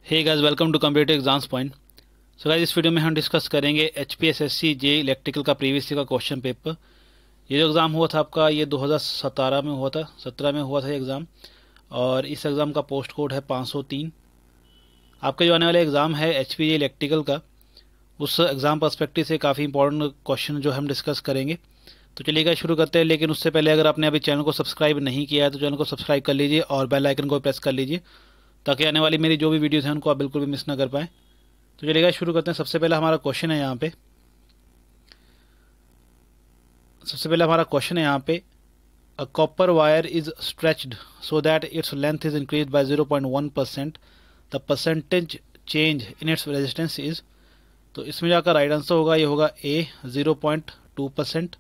Hey guys, welcome to computer exams point. So guys, इस video में हम discuss करेंगे एचपीएसएससी जे इलेक्ट्रिकल का प्रीवियस ईयर का क्वेश्चन पेपर। ये जो एग्ज़ाम हुआ था आपका, ये 2017 में हुआ था, 17 में हुआ था ये एग्ज़ाम। और इस एग्ज़ाम का पोस्ट कोड है 503। आपका जो आने वाला एग्ज़ाम है एचपीजे इलेक्ट्रिकल का, उस एग्ज़ाम पर्सपेक्टिव से काफ़ी इंपॉर्टेंट क्वेश्चन जो हम डिस्कस करेंगे। तो चलिए गाइस, शुरू करते हैं। लेकिन उससे पहले अगर आपने अभी चैनल को सब्सक्राइब नहीं किया है तो चैनल को सब्सक्राइब कर लीजिए और बेल आइकन को प्रेस कर लीजिए, ताकि आने वाली मेरी जो भी वीडियोस हैं उनको आप बिल्कुल भी मिस ना कर पाएँ। तो चलिए गाइस, शुरू करते हैं। सबसे पहला हमारा क्वेश्चन है यहाँ पे a copper wire is stretched so that its length is increase by 0.1%। The percentage change in its resistance is. तो इसमें जाकर राइट आंसर होगा, ये होगा ए 0.2%।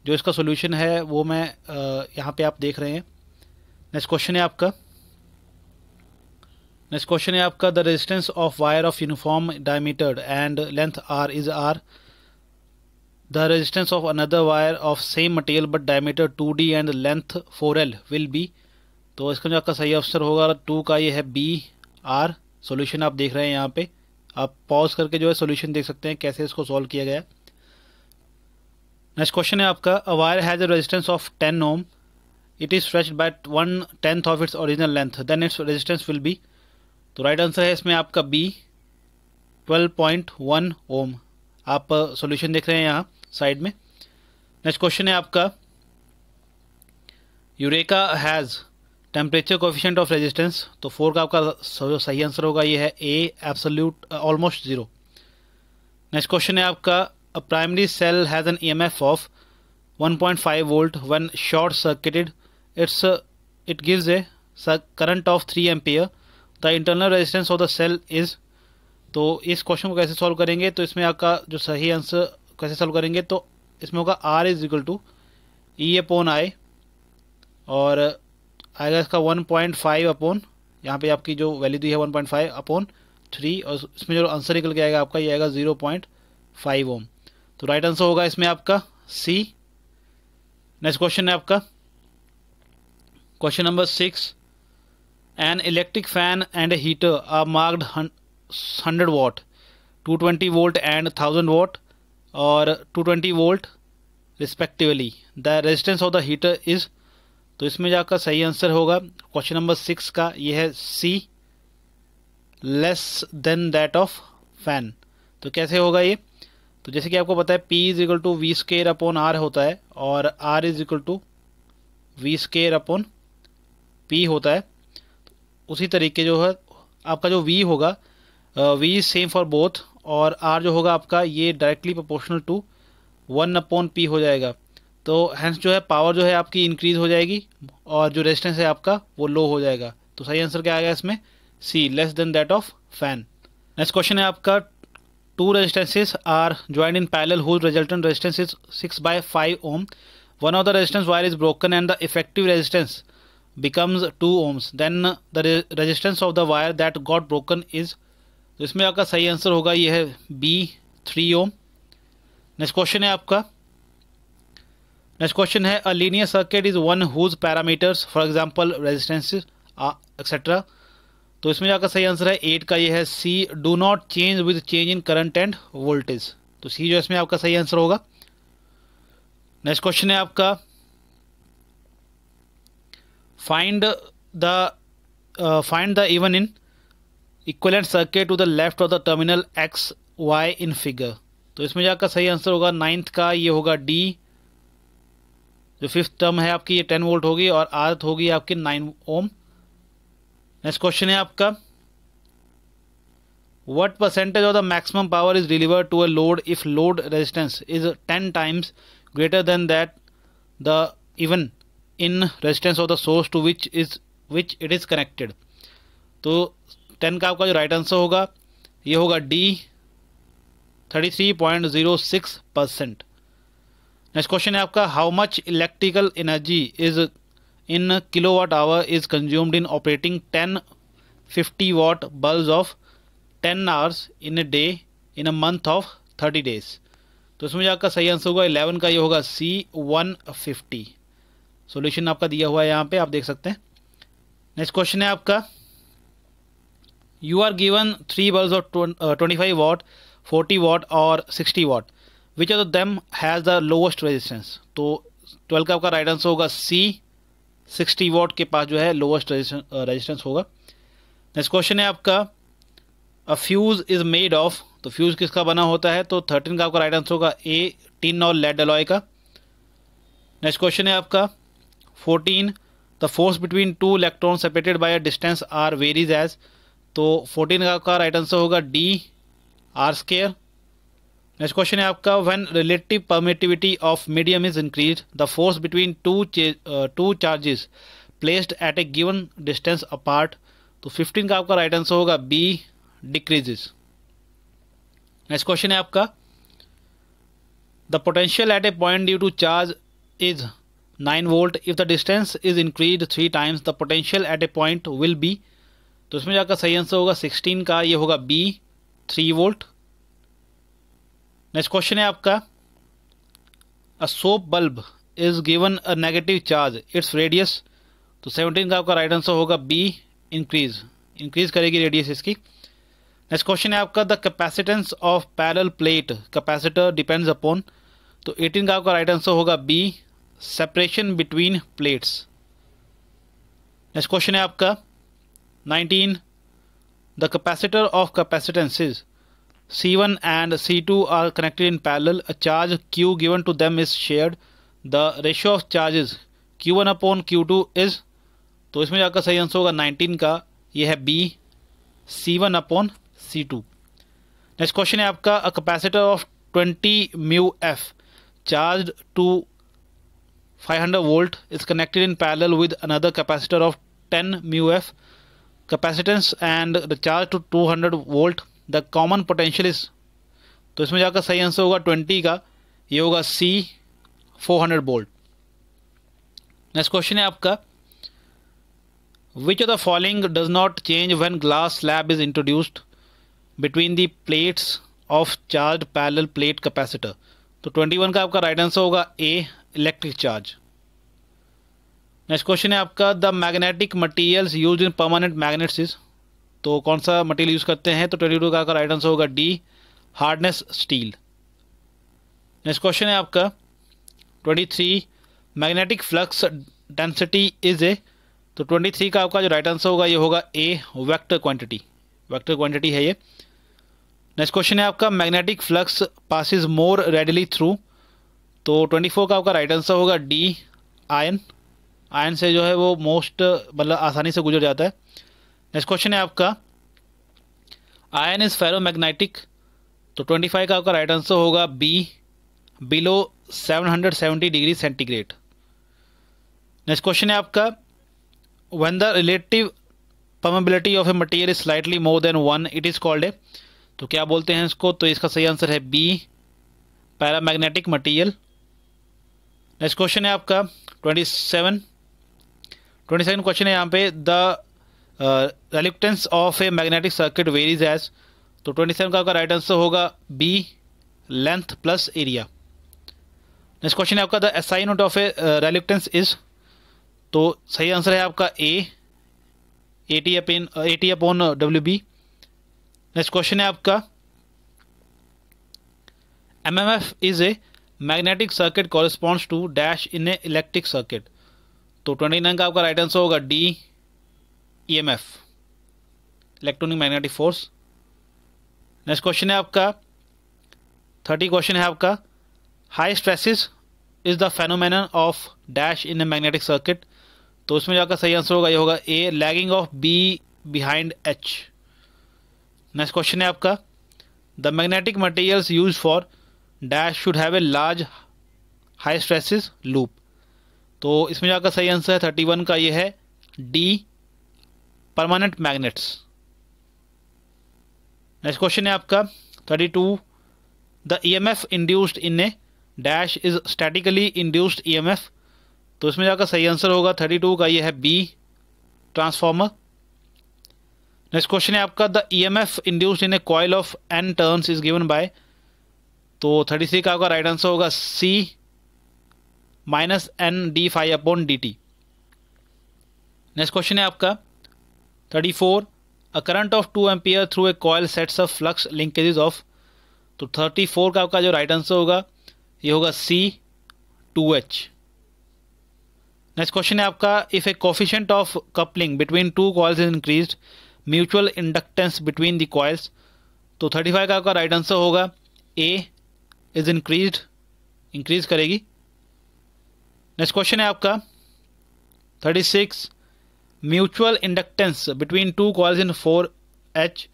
जो इसका सोल्यूशन है वो मैं यहाँ पे आप देख रहे हैं। नेक्स्ट क्वेश्चन है आपका the resistance of wire of uniform diameter and length R is R. The resistance of another wire of same material but diameter 2D and length 4L will be. तो इसका जो आपका सही आंसर होगा 2 का, ये है बी आर। सॉल्यूशन आप देख रहे हैं यहाँ पे, आप पॉज करके जो है सॉल्यूशन देख सकते हैं कैसे इसको सॉल्व किया गया। नेक्स्ट क्वेश्चन है आपका a wire has a resistance of 10 ohm, it is stretched by 1/10 of its original length, then its resistance will be. तो राइट आंसर है इसमें आपका बी 12.1 ओम। आप सॉल्यूशन देख रहे हैं यहाँ साइड में। नेक्स्ट क्वेश्चन है आपका eureka has temperature coefficient of resistance. तो 4 का आपका सही आंसर होगा, ये है A absolute almost 0। Next question है आपका a primary cell has an EMF of 1.5 volt when short circuited it gives a current of 3 ampere. The internal resistance of the cell is. तो इस क्वेश्चन को कैसे solve करेंगे, तो इसमें आपका जो सही आंसर कैसे सॉल्व करेंगे, तो इसमें होगा R is equal to E upon I, और आएगा इसका 1.5 अपॉन, यहाँ पे आपकी जो वैल्यू दी है 1.5 अपॉन 3, और इसमें जो आंसर निकल के आएगा आपका, ये आएगा 0.5 ओम। तो राइट आंसर होगा इसमें आपका सी। नेक्स्ट क्वेश्चन है आपका question number 6। An electric fan and a heater are marked 100 watt, 220 volt and 1000 watt or 220 volt respectively. The resistance of the heater is। तो इसमें जाकर सही आंसर होगा क्वेश्चन नंबर 6 का, ये है C less than that of fan. तो कैसे होगा ये, तो जैसे कि आपको पता है P is equal to V square upon R होता है, और R is equal to V square upon P होता है। उसी तरीके जो है आपका जो V होगा, V is same for both, और R जो होगा आपका, ये डायरेक्टली प्रोपोर्शनल टू 1/P हो जाएगा। तो हैंस जो है पावर जो है आपकी इंक्रीज हो जाएगी, और जो रेजिस्टेंस है आपका वो लो हो जाएगा। तो सही आंसर क्या आ गया इसमें, C less than that of fan. Next question है आपका two resistances are joined in parallel whose resultant resistance is 6/5 ohm. One of the resistance wire is broken and the effective resistance becomes 2 ohms, then the resistance of the wire that got broken is। तो इसमें आपका सही answer होगा, ये है B 3 ओम। Next question है a linear circuit is one whose parameters for example resistances etcetera. तो इसमें आपका सही आंसर है 8 का, ये है C do not change with change in current and voltage. तो सी जो इसमें आपका सही आंसर होगा। नेक्स्ट क्वेश्चन है आपका find the even in equivalent circuit to the left of the terminal x y in figure। तो इसमें जाकर सही आंसर होगा 9th का, ये होगा डी। जो 5th टर्म है आपकी, ये 10 वोल्ट होगी, और आर्थ होगी आपकी 9 ओम। नेक्स्ट क्वेश्चन है आपका what percentage of the maximum power is delivered to a load if load resistance is 10 times greater than that the even in resistance of the source to which it is connected. तो 10 का आपका जो right answer होगा, ये होगा D 33.06%। Next question है आपका how much electrical energy is in kilowatt hour is consumed in operating 10 50 watt bulb of 10 hours in a day in a month of 30 days। तो इसमें आपका सही आंसर होगा 11 का, ये होगा सी 150। सॉल्यूशन आपका दिया हुआ है यहाँ पे, आप देख सकते हैं। नेक्स्ट क्वेश्चन है आपका You are given 3 bulbs of 25 watt, 40 watt और 60 watt. Which of them has the lowest resistance? तो 12 का आपका राइट आंसर होगा सी, 60 वॉट के पास जो है लोवेस्ट रेजिस्टेंस होगा. नेक्स्ट क्वेश्चन है आपका अ फ्यूज इज मेड ऑफ. तो फ्यूज किसका बना होता है? तो 13 का आपका राइट आंसर होगा ए, टिन और लेड अलॉय का. नेक्स्ट क्वेश्चन है आपका 14 the force between two electron separated by a distance R varies as. तो 14 का आपका राइट आंसर होगा D, R square. Next question है आपका when relative permittivity of medium is increase the force between two charges placed at a given distance apart. तो 15 का आपका right answer होगा बी, डिक्रीजेस. नेक्स्ट क्वेश्चन है आपका the potential at a point due to charge is 9 volt if the distance is increase 3 times the potential at a point will be. तो इसमें जाकर सही आंसर होगा 16 का, ये होगा बी, 3 वोल्ट. नेक्स्ट क्वेश्चन है आपका a soap bubble is given a negative charge its radius. तो 17 का आपका राइट आंसर होगा बी, इंक्रीज करेगी रेडियस इसकी. नेक्स्ट क्वेश्चन है आपका the capacitance of parallel plate capacitor depends upon. तो 18 का आपका राइट आंसर होगा B, separation between plates. Next question है आपका 19 the capacitor of capacitances C1 and C2 are connected in parallel. A charge Q given to them is shared. The ratio of charges Q1 upon Q2 is. तो इसमें जाकर सही answer होगा 19 का, ये है B, C1 upon C2. Next question है आपका a capacitor of 20 mu F charge to 500 volt is connected in parallel with another capacitor of 10 mu F capacitance and the charge to 200 volt. The common potential is. तो इसमें जाकर सही answer होगा 20 का, ये होगा सी, 400 वोल्ट. नेक्स्ट क्वेश्चन है आपका which of the following does not change when glass slab is introduced between the plates of charge parallel plate capacitor. तो 21 का आपका राइट आंसर होगा ए, इलेक्ट्रिक चार्ज. नेक्स्ट क्वेश्चन है आपका the magnetic materials use in permanent magnets is. तो कौन सा material use करते हैं? तो 22 का राइट आंसर होगा D, hardness steel. Next question है आपका 23 magnetic flux density is a. तो 23 का आपका जो राइट आंसर होगा ये होगा ए, वेक्टर क्वांटिटी है ये. नेक्स्ट क्वेश्चन है आपका मैग्नेटिक फ्लक्स पासिस मोर रेडिली थ्रू. तो 24 का आपका राइट आंसर होगा डी, आयन से जो है वो मोस्ट मतलब आसानी से गुजर जाता है. नेक्स्ट क्वेश्चन है आपका आयन इज फेरोमैग्नेटिक. तो 25 का आपका राइट आंसर होगा B, below 770 degree centigrade. Next question है आपका when the relative permeability of a material is slightly more than 1 it is called a. तो क्या बोलते हैं इसको? तो इसका सही आंसर है B, paramagnetic material. Next question है आपका 27 क्वेश्चन है यहाँ पे the reluctance of a magnetic circuit varies as. तो 27 का आपका राइट आंसर होगा B, length plus area. Next question है आपका the SI unit of a reluctance is. तो सही आंसर है आपका A, AT upon WB. Next question है आपका MMF is a magnetic circuit corresponds to dash in a electric circuit. तो 29 का आपका राइट आंसर होगा D, EMF, electronic magnetic force. Next question है आपका 30 क्वेश्चन है आपका hysteresis is the phenomenon of dash in a magnetic circuit. तो उसमें जाकर सही आंसर होगा ये होगा A, lagging of B behind H. Next question है आपका the magnetic materials use for dash should have a large hysteresis loop. तो इसमें जाकर सही आंसर है 31 का, ये है D, permanent magnets. Next question है आपका 32 the EMF induced in A dash is statically induced EMF. तो इसमें जाकर सही आंसर होगा 32 का, ये है बी, ट्रांसफॉर्मर. नेक्स्ट क्वेश्चन है आपका the EMF induced in A coil of n turns is given by. तो 33 का आपका राइट आंसर होगा सी, -n d∅ upon dt. Next question है आपका 34 a current of 2 ampere through a coil sets a flux linkages of, तो 34 का आपका जो राइट आंसर होगा ये होगा C2H। नेक्स्ट क्वेश्चन है आपका, if A coefficient of coupling between two coils is increased, mutual inductance between the coils, तो 35 का आपका राइट आंसर होगा ए इज इंक्रीज्ड, इंक्रीज करेगी। नेक्स्ट क्वेश्चन है आपका 36, mutual inductance between two coils in 4H,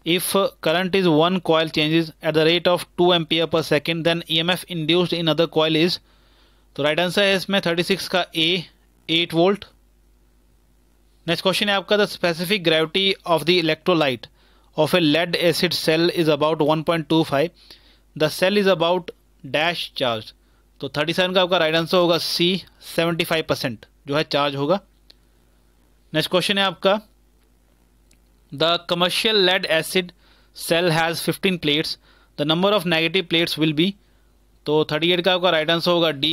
if current is one coil changes at the rate of 2 ampere per second then EMF induced in other coil is, तो right answer है इसमें 36 का ए 8 volt. Next question है आपका, the specific gravity of the electrolyte of a lead acid cell is about 1.25, the cell is about dash charge, तो 37 का आपका right answer होगा सी 75% जो है चार्ज होगा। नेक्स्ट क्वेश्चन है आपका, the commercial lead acid cell has 15 plates, the number of negative plates will be, तो 38 का आपका राइट आंसर होगा डी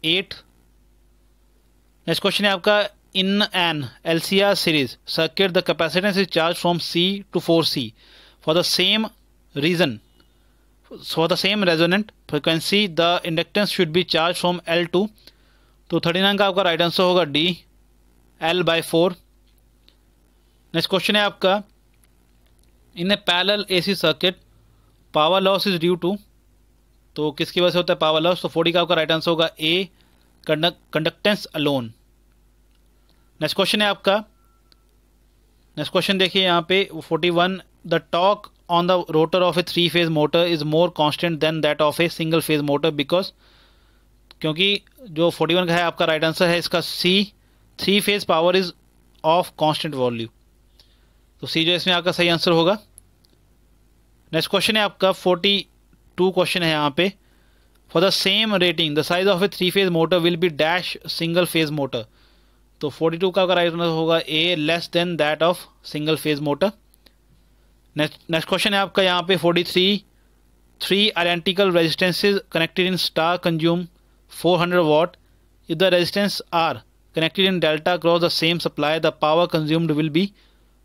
8। नेक्स्ट क्वेश्चन है आपका, in an LCR series circuit the capacitance is charged from C to 4C for the same reason, for the same resonant frequency the inductance should be charged from L to, तो 39 का आपका right answer होगा D L/4। Next question है आपका, in a parallel AC circuit power loss is due to, तो किसकी वजह से होता है पावर लॉस, तो 40 का आपका राइट आंसर होगा A conductance alone. Next question है आपका, नेक्स्ट क्वेश्चन देखिए यहाँ पे 41, the torque on the rotor of a 3 phase motor is more constant than that of a single phase motor because, क्योंकि जो 41 का है आपका राइट आंसर है इसका सी 3 phase power is of constant value, तो सी जो इसमें आपका सही आंसर होगा। नेक्स्ट क्वेश्चन है आपका 42 क्वेश्चन है यहाँ पे, for the same rating the size of a 3 phase motor will be dash single phase motor, तो 42 का राइट आंसर होगा A less than that of single phase motor. Next question है आपका यहाँ पे 43, 3 identical resistances connected in star consume 400 watt, if the resistance are connected in delta across the same supply the power consumed will be,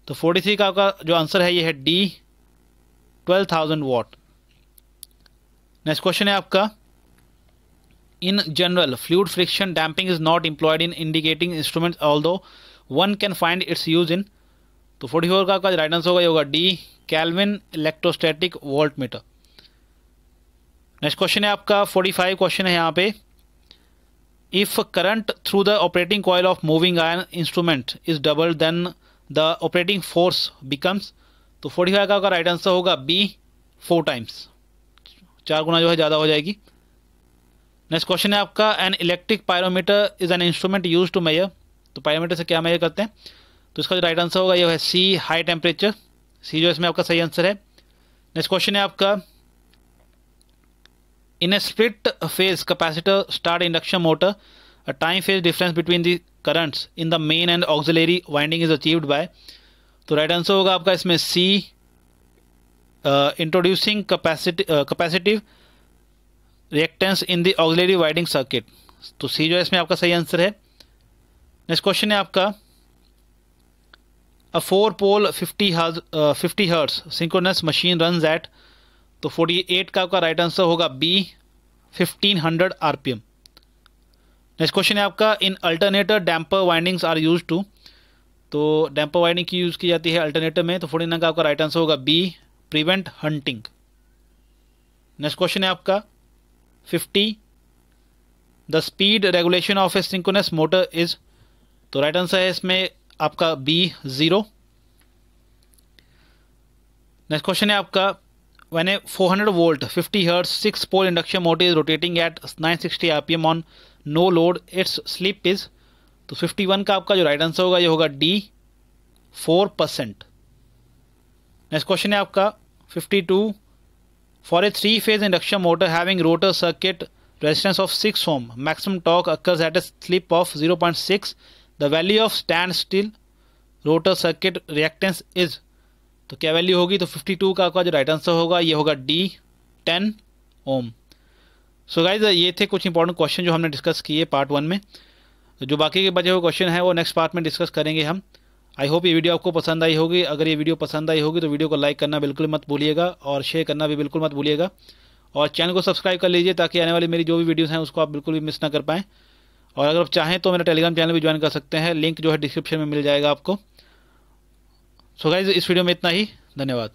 तो 43 का आपका जो answer है ये है डी 12,000 वाट। नेक्स्ट क्वेश्चन है आपका, in general fluid friction damping is not employed in indicating instruments although one can find its use in, तो 44 का आपका राइट आंसर होगा ये होगा D Kelvin electrostatic voltmeter. Next question है आपका 45 क्वेश्चन है यहाँ पे, if current through the operating coil of moving iron instrument is double then the operating force becomes, तो 45 का राइट आंसर होगा बी 4 टाइम्स, 4 गुना जो है ज़्यादा हो जाएगी। नेक्स्ट क्वेश्चन है आपका, an electric pyrometer is an instrument use to measure, तो पायरोमीटर से क्या मेजर करते हैं, तो इसका जो राइट आंसर होगा ये है सी हाई टेम्परेचर, सी जो इसमें आपका सही आंसर है। नेक्स्ट क्वेश्चन है आपका, in a split phase capacitor start induction motor a time phase difference between the currents in the main and auxiliary winding is achieved by, तो राइट आंसर होगा आपका इसमें C introducing capacitive reactance in the auxiliary winding circuit, तो C जो है इसमें आपका सही आंसर है। नेक्स्ट क्वेश्चन है आपका, a 4 pole 50 hertz synchronous machine runs at, तो 48 का आपका राइट आंसर होगा बी 1500 आरपीएम। नेक्स्ट क्वेश्चन है आपका, in alternator damper windings are use to, तो डैम्पर वाइंडिंग की यूज़ की जाती है अल्टरनेटर में, तो 49 का आपका राइट आंसर होगा B prevent hunting. Next question है आपका 50, the speed regulation of a synchronous motor is, तो राइट आंसर है इसमें आपका बी 0। नेक्स्ट क्वेश्चन है आपका, when a 400 volt 50 hertz 6 pole induction motor is rotating at 960 rpm on no load its slip is, तो 51 का आपका जो राइट आंसर होगा ये होगा डी 4%। नेक्स्ट क्वेश्चन है आपका 52, for a 3 phase induction motor having rotor circuit resistance of 6 ohm maximum torque occurs at A slip of 0.6, the value of stand still rotor circuit reactance is, तो क्या value होगी, तो 52 का आपका जो right answer होगा ये होगा डी 10 ओम। सो गाइज ये थे कुछ इंपॉर्टेंट क्वेश्चन जो हमने डिस्कस किए पार्ट 1 में, जो बाकी के बचे हुए क्वेश्चन हैं वो नेक्स्ट पार्ट में डिस्कस करेंगे हम। आई होप ये वीडियो आपको पसंद आई होगी। अगर ये वीडियो पसंद आई होगी तो वीडियो को लाइक करना बिल्कुल मत भूलिएगा और शेयर करना भी बिल्कुल मत भूलिएगा, और चैनल को सब्सक्राइब कर लीजिए ताकि आने वाली मेरी जो भी वीडियोस हैं उसको आप बिल्कुल भी मिस ना कर पाएँ। और अगर आप चाहें तो मेरा टेलीग्राम चैनल भी ज्वाइन कर सकते हैं, लिंक जो है डिस्क्रिप्शन में मिल जाएगा आपको। सो गाइस, इस वीडियो में इतना ही, धन्यवाद।